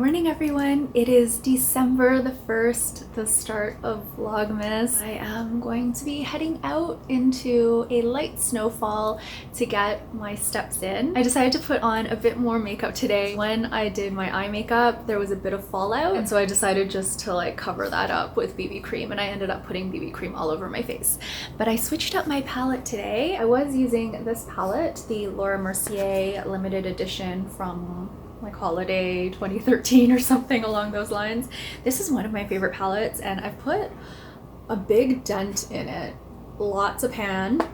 morning everyone. It is December the 1st, the start of Vlogmas. I am going to be heading out into a light snowfall to get my steps in. I decided to put on a bit more makeup today. When I did my eye makeup, there was a bit of fallout, and so I decided just to like cover that up with BB cream, and I ended up putting BB cream all over my face. But I switched up my palette today. I was using this palette, the Laura Mercier limited edition from like holiday 2013 or something along those lines. This is one of my favorite palettes, and I've put a big dent in it. Lots of pan,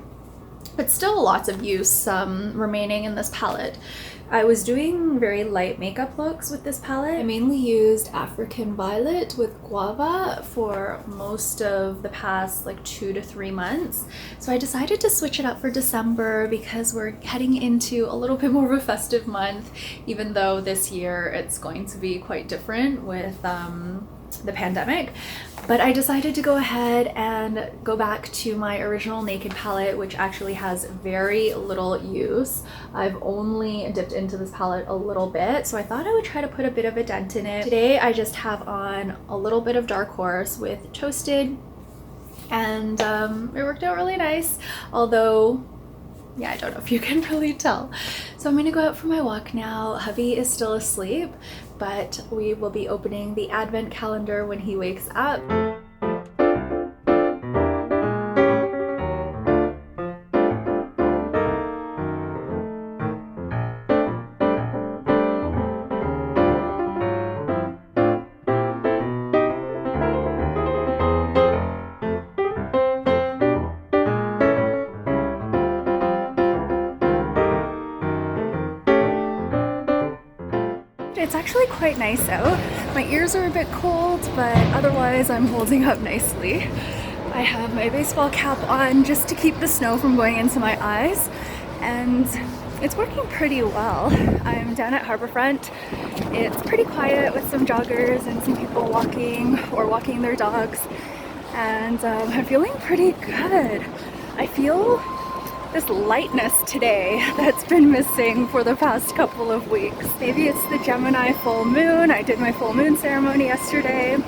but still lots of use remaining in this palette. I was doing very light makeup looks with this palette. I mainly used African Violet with Guava for most of the past like 2 to 3 months. So I decided to switch it up for December because we're heading into a little bit more of a festive month, even though this year it's going to be quite different with the pandemic. But I decided to go ahead and go back to my original Naked palette, which actually has very little use. I've only dipped into this palette a little bit, so I thought I would try to put a bit of a dent in it. Today I just have on a little bit of Dark Horse with Toasted, and it worked out really nice, although yeah, I don't know if you can really tell. So I'm gonna go out for my walk now. Hubby is still asleep, but we will be opening the advent calendar when he wakes up. It's actually quite nice out. My ears are a bit cold, but otherwise I'm holding up nicely. I have my baseball cap on just to keep the snow from going into my eyes, and it's working pretty well. I'm down at Harbourfront. It's pretty quiet with some joggers and some people walking or walking their dogs, and I'm feeling pretty good. I feel this lightness today that's been missing for the past couple of weeks. Maybe it's the Gemini full moon. I did my full moon ceremony yesterday,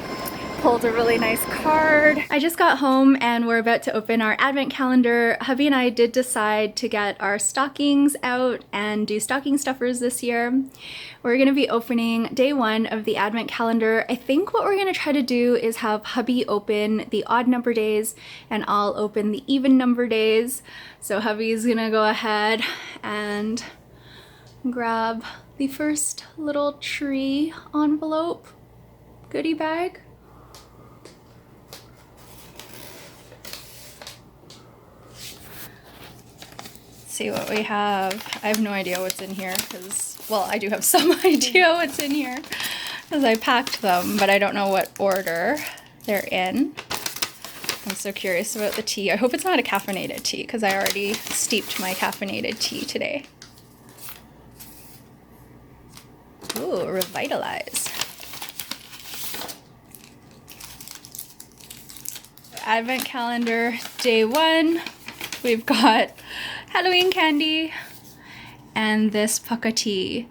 pulled a really nice card. I just got home and we're about to open our advent calendar. Hubby and I did decide to get our stockings out and do stocking stuffers this year. We're gonna be opening day 1 of the advent calendar. I think what we're gonna try to do is have hubby open the odd number days and I'll open the even number days. So hubby's gonna go ahead and grab the first little tree envelope goodie bag. See what we have. I have no idea what's in here because, well, I do have some idea what's in here because I packed them, but I don't know what order they're in. I'm so curious about the tea. I hope it's not a caffeinated tea because I already steeped my caffeinated tea today. Ooh, Revitalise. Advent calendar, day 1. We've got Halloween candy and this Pukka Tea.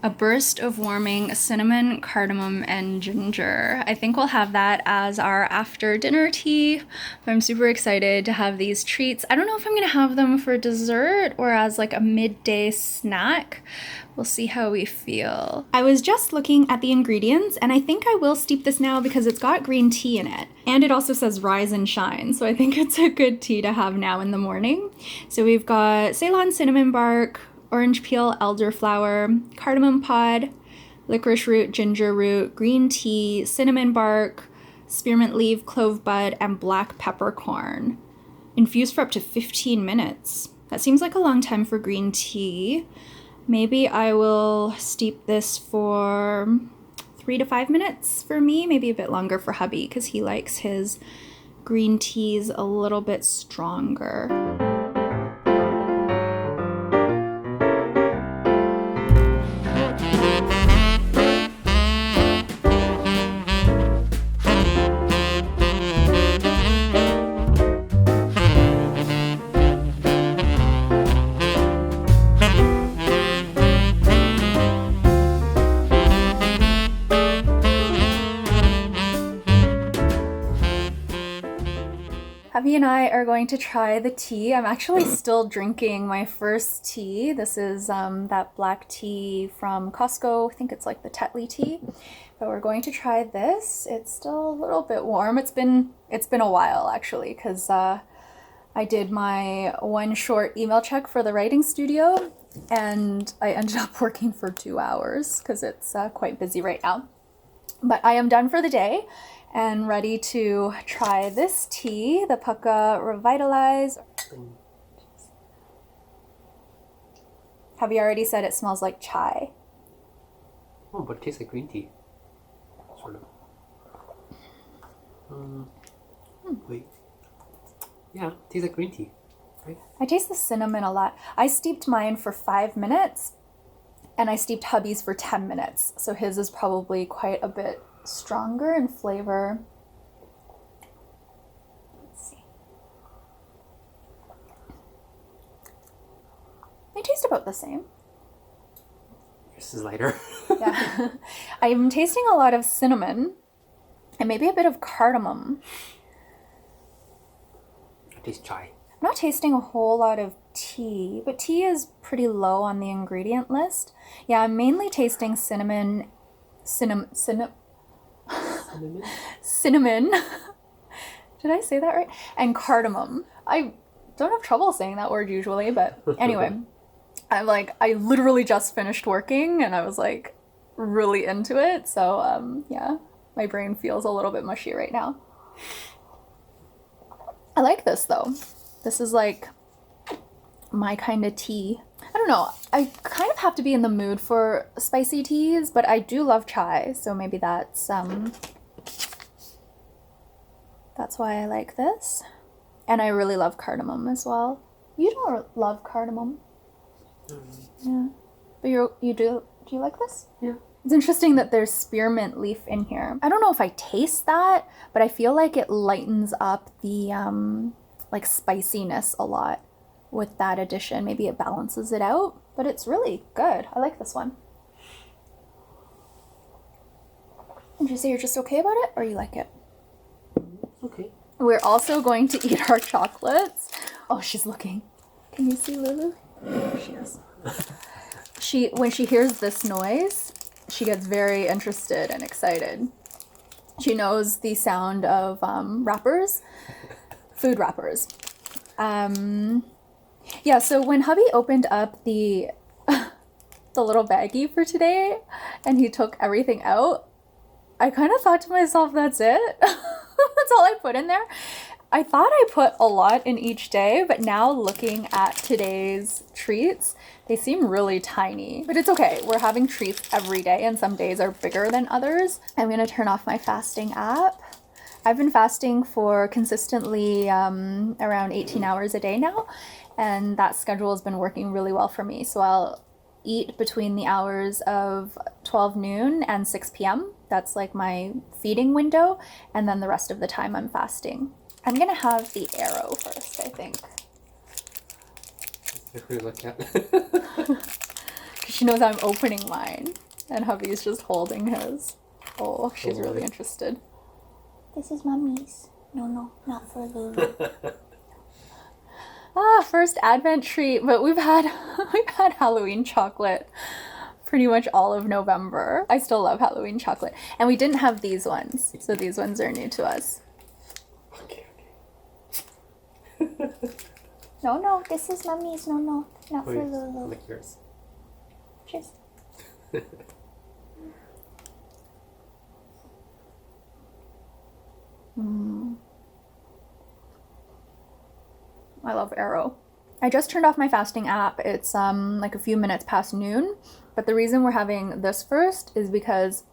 A burst of warming cinnamon, cardamom, and ginger. I think we'll have that as our after dinner tea. I'm super excited to have these treats. I don't know if I'm gonna have them for dessert or as like a midday snack. We'll see how we feel. I was just looking at the ingredients and I think I will steep this now because it's got green tea in it. And it also says rise and shine. So I think it's a good tea to have now in the morning. So we've got Ceylon cinnamon bark, orange peel, elderflower, cardamom pod, licorice root, ginger root, green tea, cinnamon bark, spearmint leaf, clove bud, and black peppercorn. Infused for up to 15 minutes. That seems like a long time for green tea. Maybe I will steep this for 3 to 5 minutes for me, maybe a bit longer for hubby because he likes his green teas a little bit stronger. Hubby and I are going to try the tea. I'm actually still drinking my first tea. This is that black tea from Costco. I think it's like the Tetley tea. But we're going to try this. It's still a little bit warm. It's been a while actually, because I did my one short email check for the writing studio and I ended up working for 2 hours because it's quite busy right now. But I am done for the day and ready to try this tea, the Pukka Revitalise. Have you already said it smells like chai? Oh, but it tastes like green tea. Sort of. Wait. Yeah, it tastes like green tea, right? I taste the cinnamon a lot. I steeped mine for 5 minutes and I steeped hubby's for 10 minutes. So his is probably quite a bit stronger in flavor. Let's see. They taste about the same. Yours is lighter. Yeah. I'm tasting a lot of cinnamon and maybe a bit of cardamom. I taste chai. I'm not tasting a whole lot of tea, but tea is pretty low on the ingredient list. Yeah, I'm mainly tasting cinnamon. Cinnamon. Did I say that right? And cardamom. I don't have trouble saying that word usually, but anyway, I literally just finished working and I was like really into it. So yeah, my brain feels a little bit mushy right now. I like this though. This is like my kind of tea. I don't know. I kind of have to be in the mood for spicy teas, but I do love chai, so maybe that's why I like this. And I really love cardamom as well. You don't love cardamom. Yeah. But you do you like this? Yeah. It's interesting that there's spearmint leaf in here. I don't know if I taste that, but I feel like it lightens up the like spiciness a lot with that addition. Maybe it balances it out, but it's really good. I like this one. Did you say you're just okay about it or you like it? Okay. We're also going to eat our chocolates. Oh, she's looking. Can you see Lulu? There she is. When she hears this noise, she gets very interested and excited. She knows the sound of wrappers, food wrappers. Yeah, so when hubby opened up the little baggie for today and he took everything out, I kind of thought to myself, that's it? That's all I put in there. I thought I put a lot in each day, but now looking at today's treats, they seem really tiny. But it's okay. We're having treats every day and some days are bigger than others. I'm going to turn off my fasting app. I've been fasting for consistently around 18 hours a day now, and that schedule has been working really well for me. So I'll eat between the hours of 12 noon and 6 p.m. That's like my feeding window, and then the rest of the time I'm fasting. I'm gonna have the arrow first, I think. Definitely look at. Because she knows I'm opening mine, and hubby's just holding his. Oh, she's really interested. This is Mommy's. No, not for Lulu. First Advent treat, but we've had Halloween chocolate pretty much all of November. I still love Halloween chocolate, and we didn't have these ones, so these ones are new to us. Okay. No, this is Mommy's. No, not for Lulu. Like yours. Cheers. I love Arrow. I just turned off my fasting app. It's like a few minutes past noon, but the reason we're having this first is because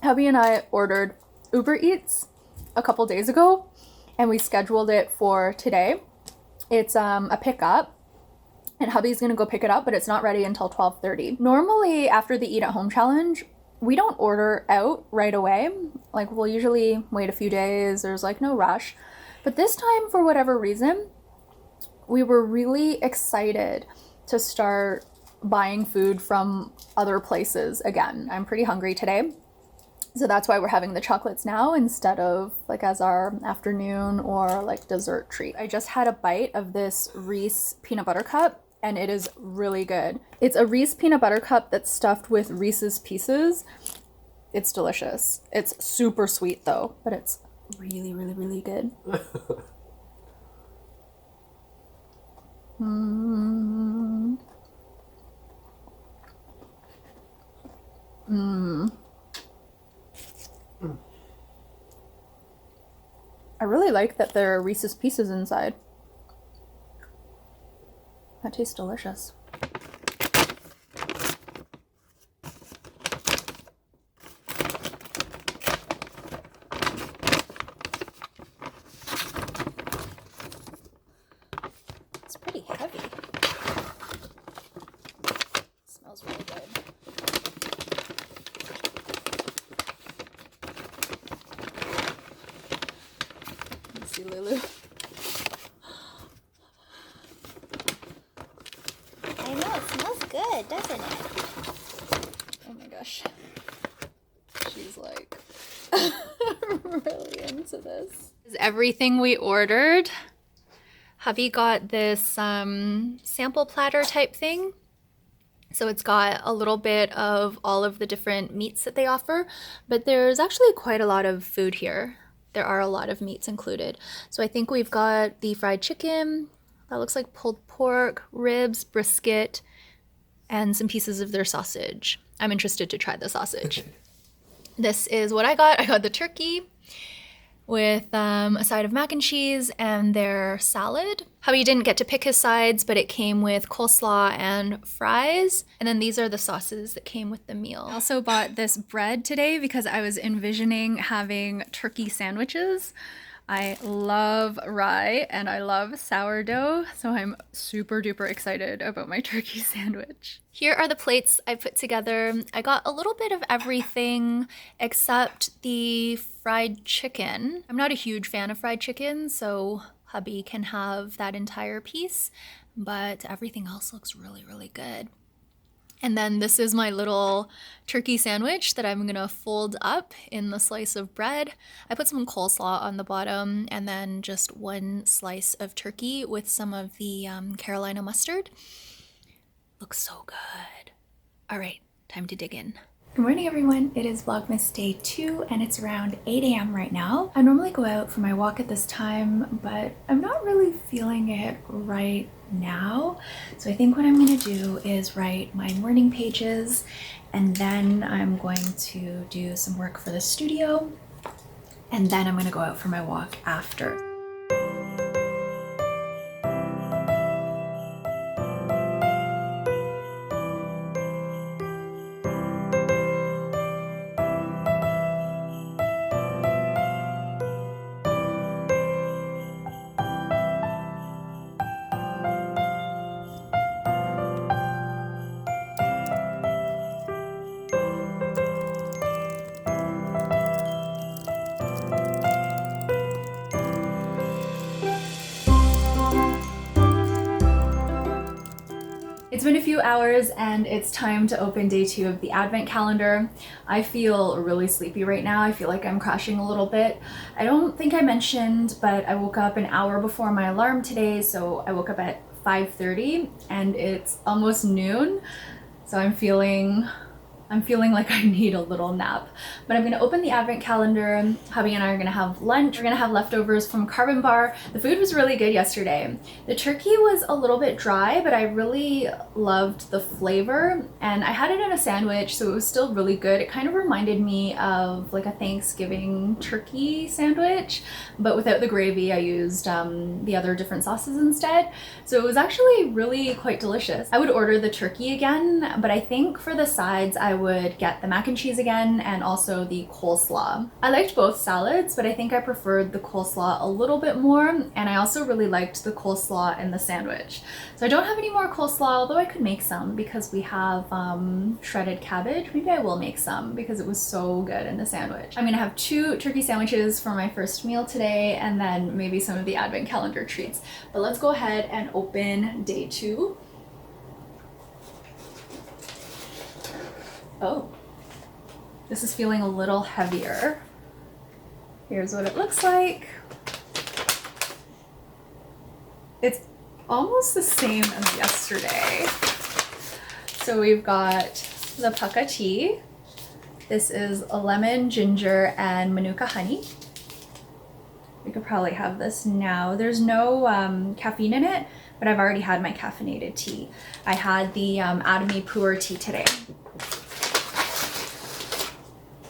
hubby and I ordered Uber Eats a couple days ago and we scheduled it for today. It's a pickup and hubby's gonna go pick it up, but it's not ready until 12:30. Normally after the Eat at Home challenge, we don't order out right away. Like we'll usually wait a few days. There's like no rush. But this time, for whatever reason, we were really excited to start buying food from other places again. I'm pretty hungry today. So that's why we're having the chocolates now instead of like as our afternoon or like dessert treat. I just had a bite of this Reese peanut butter cup and it is really good. It's a Reese peanut butter cup that's stuffed with Reese's Pieces. It's delicious. It's super sweet though, but it's really, really, really good. Mmm. Mmm. I really like that there are Reese's Pieces inside. That tastes delicious. It's pretty heavy. It smells really good. See Lulu. I know, it smells good, doesn't it? Oh my gosh. She's like really into this. This is everything we ordered. Hubby got this sample platter type thing. So it's got a little bit of all of the different meats that they offer, but there's actually quite a lot of food here. There are a lot of meats included. So I think we've got the fried chicken, that looks like pulled pork, ribs, brisket, and some pieces of their sausage. I'm interested to try the sausage. This is what I got. I got the turkey with a side of mac and cheese and their salad. Hubby didn't get to pick his sides, but it came with coleslaw and fries. And then these are the sauces that came with the meal. I also bought this bread today because I was envisioning having turkey sandwiches. I love rye and I love sourdough, so I'm super duper excited about my turkey sandwich. Here are the plates I put together. I got a little bit of everything except the fried chicken. I'm not a huge fan of fried chicken, so hubby can have that entire piece, but everything else looks really, really good. And then this is my little turkey sandwich that I'm gonna fold up in the slice of bread. I put some coleslaw on the bottom and then just one slice of turkey with some of the Carolina mustard. Looks so good. All right, time to dig in. Good morning, everyone. It is Vlogmas day 2 and it's around 8 a.m. right now. I normally go out for my walk at this time, but I'm not really feeling it right now. So I think what I'm going to do is write my morning pages and then I'm going to do some work for the studio and then I'm going to go out for my walk after. It's been a few hours and it's time to open day 2 of the advent calendar. I feel really sleepy right now. I feel like I'm crashing a little bit. I don't think I mentioned, but I woke up an hour before my alarm today. So I woke up at 5:30 and it's almost noon. So I'm feeling like I need a little nap, but I'm gonna open the advent calendar. Hubby and I are gonna have lunch. We're gonna have leftovers from Carbon Bar. The food was really good yesterday. The turkey was a little bit dry, but I really loved the flavor and I had it in a sandwich, so it was still really good. It kind of reminded me of like a Thanksgiving turkey sandwich, but without the gravy. I used the other different sauces instead. So it was actually really quite delicious. I would order the turkey again, but I think for the sides, I would get the mac and cheese again and also the coleslaw. I liked both salads, but I think I preferred the coleslaw a little bit more, and I also really liked the coleslaw in the sandwich. So I don't have any more coleslaw, although I could make some because we have shredded cabbage. Maybe I will make some because it was so good in the sandwich. I'm gonna have 2 turkey sandwiches for my first meal today and then maybe some of the advent calendar treats. But let's go ahead and open day 2. Oh, This is feeling a little heavier. Here's what it looks like. It's almost the same as yesterday. So we've got the Pukka Tea. This is a lemon, ginger, and Manuka Honey. We could probably have this now. There's no caffeine in it, but I've already had my caffeinated tea. I had the Atomy Pure tea today.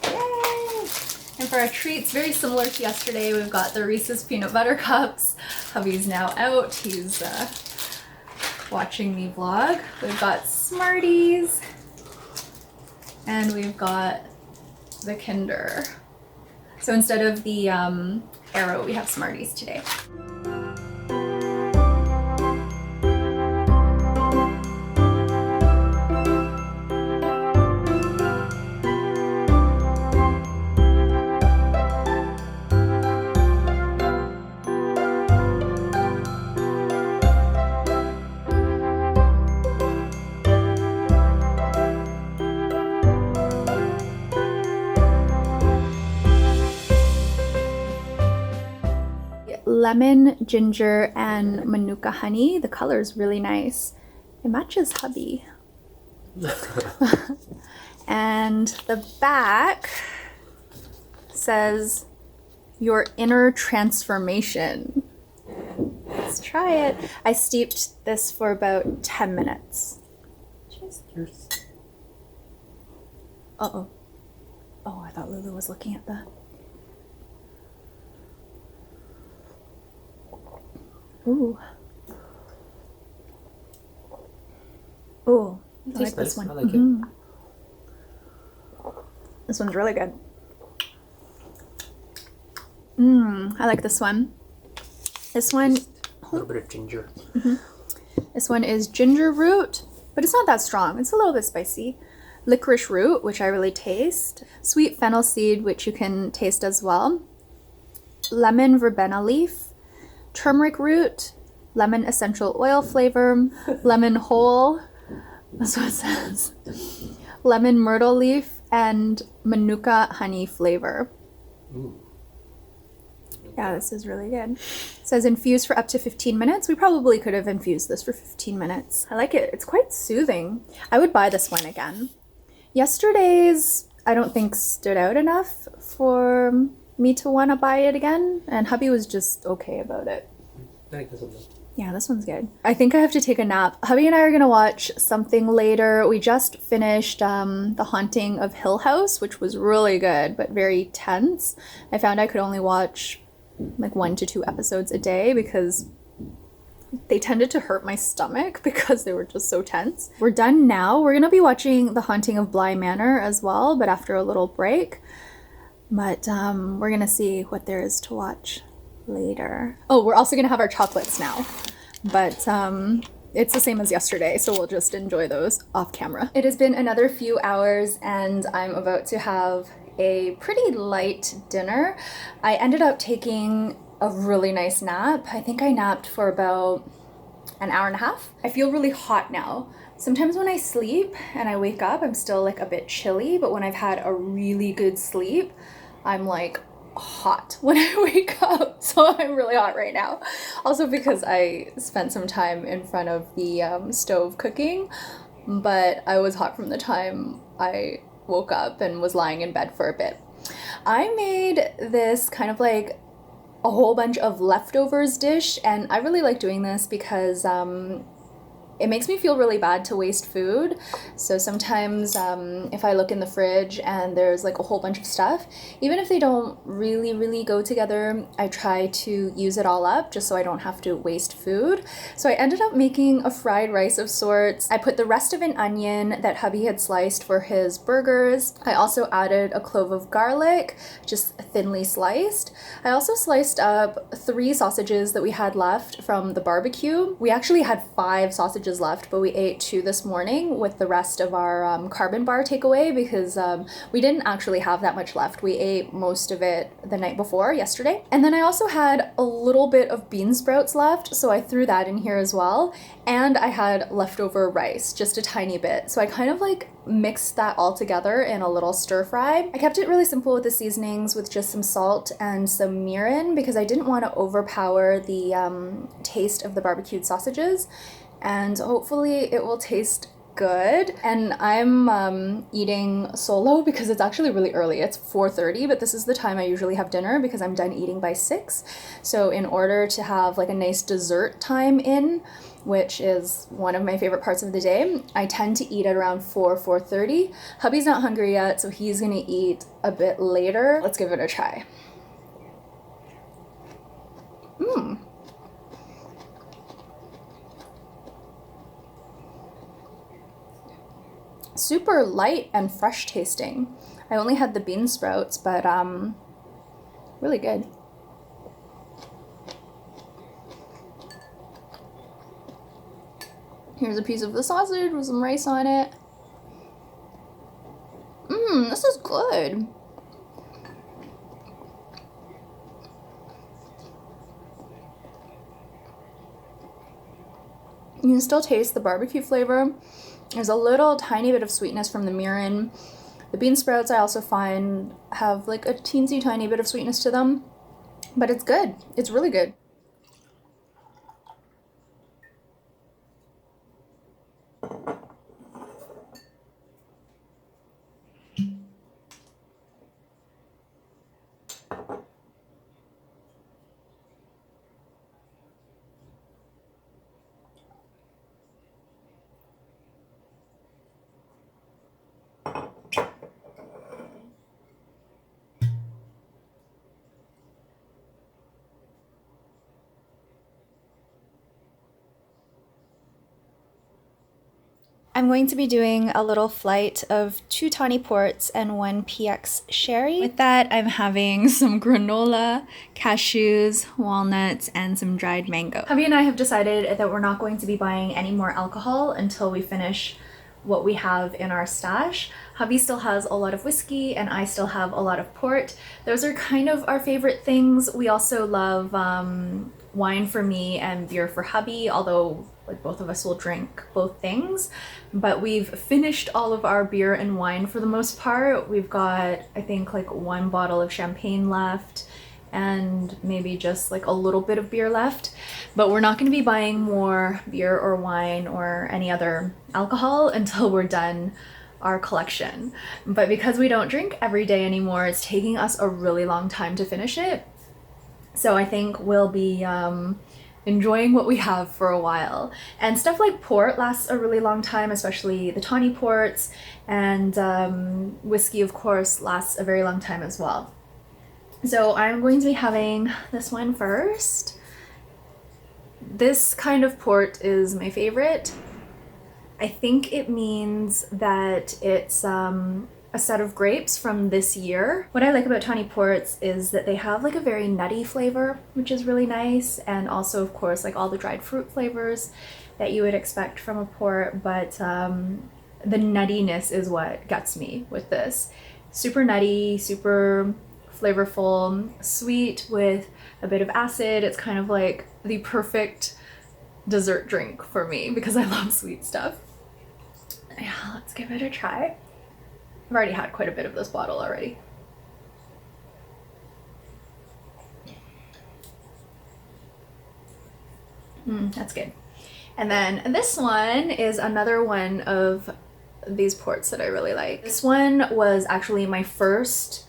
Yay! And for our treats, very similar to yesterday, we've got the Reese's Peanut Butter Cups. Hubby's now out. He's watching me vlog. We've got Smarties. And we've got the Kinder. So instead of the Arrow, we have Smarties today. Lemon, ginger, and Manuka honey. The color is really nice. It matches hubby. And the back says your inner transformation. Let's try it. I steeped this for about 10 minutes. Cheers. Uh-oh. Oh, I thought Lulu was looking at the... Ooh. Ooh. I like this one. I like it. This one's really good. I like this one. This one... A little bit of ginger. This one is ginger root, but it's not that strong. It's a little bit spicy. Licorice root, which I really taste. Sweet fennel seed, which you can taste as well. Lemon verbena leaf. Turmeric root, lemon essential oil flavor, lemon whole, that's what it says, lemon myrtle leaf, and Manuka honey flavor. Yeah, this is really good. It says infuse for up to 15 minutes. We probably could have infused this for 15 minutes. I like it. It's quite soothing. I would buy this one again. Yesterday's, I don't think stood out enough for me to want to buy it again, and hubby was just okay about it. I like this one though. Yeah, this one's good. I think I have to take a nap. Hubby and I are gonna watch something later. We just finished The Haunting of Hill House, which was really good but very tense. I found I could only watch like 1 to 2 episodes a day because they tended to hurt my stomach because they were just so tense. We're done now. We're gonna be watching The Haunting of Bly Manor as well, but after a little break. But we're gonna see what there is to watch later. Oh, we're also gonna have our chocolates now, but it's the same as yesterday, so we'll just enjoy those off camera. It has been another few hours and I'm about to have a pretty light dinner. I ended up taking a really nice nap. I think I napped for about an hour and a half. I feel really hot now. Sometimes when I sleep and I wake up, I'm still like a bit chilly, but when I've had a really good sleep, I'm like hot when I wake up. So I'm really hot right now. Also because I spent some time in front of the stove cooking, but I was hot from the time I woke up and was lying in bed for a bit. I made this kind of like a whole bunch of leftovers dish, and I really like doing this because it makes me feel really bad to waste food. So sometimes if I look in the fridge and there's like a whole bunch of stuff, even if they don't really go together, I try to use it all up just so I don't have to waste food. So I ended up making a fried rice of sorts. I put the rest of an onion that hubby had sliced for his burgers. I also added a clove of garlic, just thinly sliced. I also sliced up 3 sausages that we had left from the barbecue. We actually had 5 sausages sausages left, but we ate 2 this morning with the rest of our carbon bar takeaway because we didn't actually have that much left. We ate most of it the night before, yesterday. And then I also had a little bit of bean sprouts left, so I threw that in here as well. And I had leftover rice, just a tiny bit. So I kind of like mixed that all together in a little stir fry. I kept it really simple with the seasonings, with just some salt and some mirin because I didn't want to overpower the taste of the barbecued sausages, and hopefully it will taste good. And I'm eating solo because it's actually really early. It's 4:30, but this is the time I usually have dinner because I'm done eating by 6. So in order to have like a nice dessert time in, which is one of my favorite parts of the day, I tend to eat at around 4:30. Hubby's not hungry yet, so he's gonna eat a bit later. Let's give it a try. Super light and fresh tasting. I only had the bean sprouts, but really good. Here's a piece of the sausage with some rice on it. This is good. You can still taste the barbecue flavor. There's a little tiny bit of sweetness from the mirin. The bean sprouts I also find have like a teensy tiny bit of sweetness to them, but it's good. It's really good. I'm going to be doing a little flight of 2 tawny ports and 1 PX sherry. With that, I'm having some granola, cashews, walnuts, and some dried mango. Hubby and I have decided that we're not going to be buying any more alcohol until we finish what we have in our stash. Hubby still has a lot of whiskey and I still have a lot of port. Those are kind of our favorite things. We also love wine for me and beer for hubby, although like both of us will drink both things. But we've finished all of our beer and wine for the most part. We've got, I think, like 1 bottle of champagne left and maybe just like a little bit of beer left. But we're not going to be buying more beer or wine or any other alcohol until we're done our collection. But because we don't drink every day anymore, it's taking us a really long time to finish it. So I think we'll be enjoying what we have for a while. And stuff like port lasts a really long time, especially the tawny ports, and whiskey, of course, lasts a very long time as well. So I'm going to be having this one first. This kind of port is my favorite. I think it means that it's a set of grapes from this year. What I like about tawny ports is that they have like a very nutty flavor, which is really nice, and also of course like all the dried fruit flavors that you would expect from a port, but the nuttiness is what gets me with this. Super nutty, super flavorful, sweet with a bit of acid. It's kind of like the perfect dessert drink for me because I love sweet stuff. Yeah, let's give it a try. I've already had quite a bit of this bottle already. That's good. And then this one is another one of these ports that I really like. This one was actually my first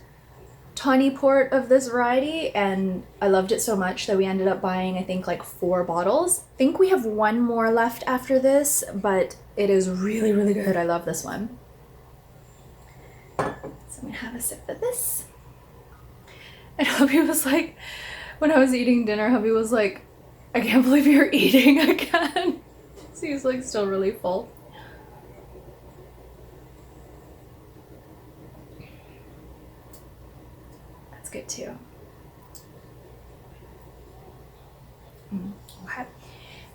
tawny port of this variety, and I loved it so much that we ended up buying, I think, like 4 bottles. I think we have 1 more left after this, but it is really, really good. I love this one. So I'm gonna have a sip of this. And hubby was like, when I was eating dinner, hubby was like, I can't believe you're eating again. So he's like still really full. That's good too. Okay.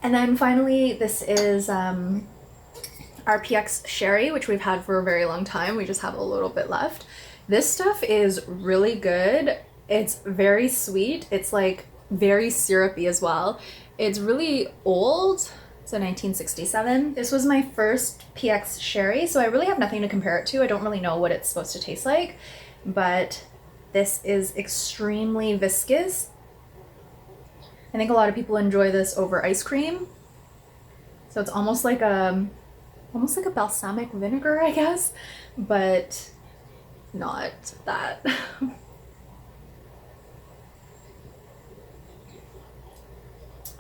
And then finally, this is our PX Sherry, which we've had for a very long time. We just have a little bit left. This stuff is really good. It's very sweet. It's like very syrupy as well. It's really old. It's a 1967. This was my first PX Sherry, so I really have nothing to compare it to. I don't really know what it's supposed to taste like, but this is extremely viscous. I think a lot of people enjoy this over ice cream. So it's almost like a balsamic vinegar, I guess, but not that.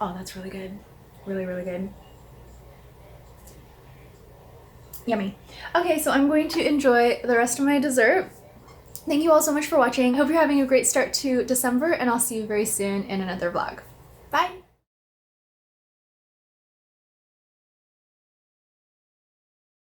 Oh, that's really good. Really, really good. Yummy. Okay, so I'm going to enjoy the rest of my dessert. Thank you all so much for watching. Hope you're having a great start to December, and I'll see you very soon in another vlog. Bye!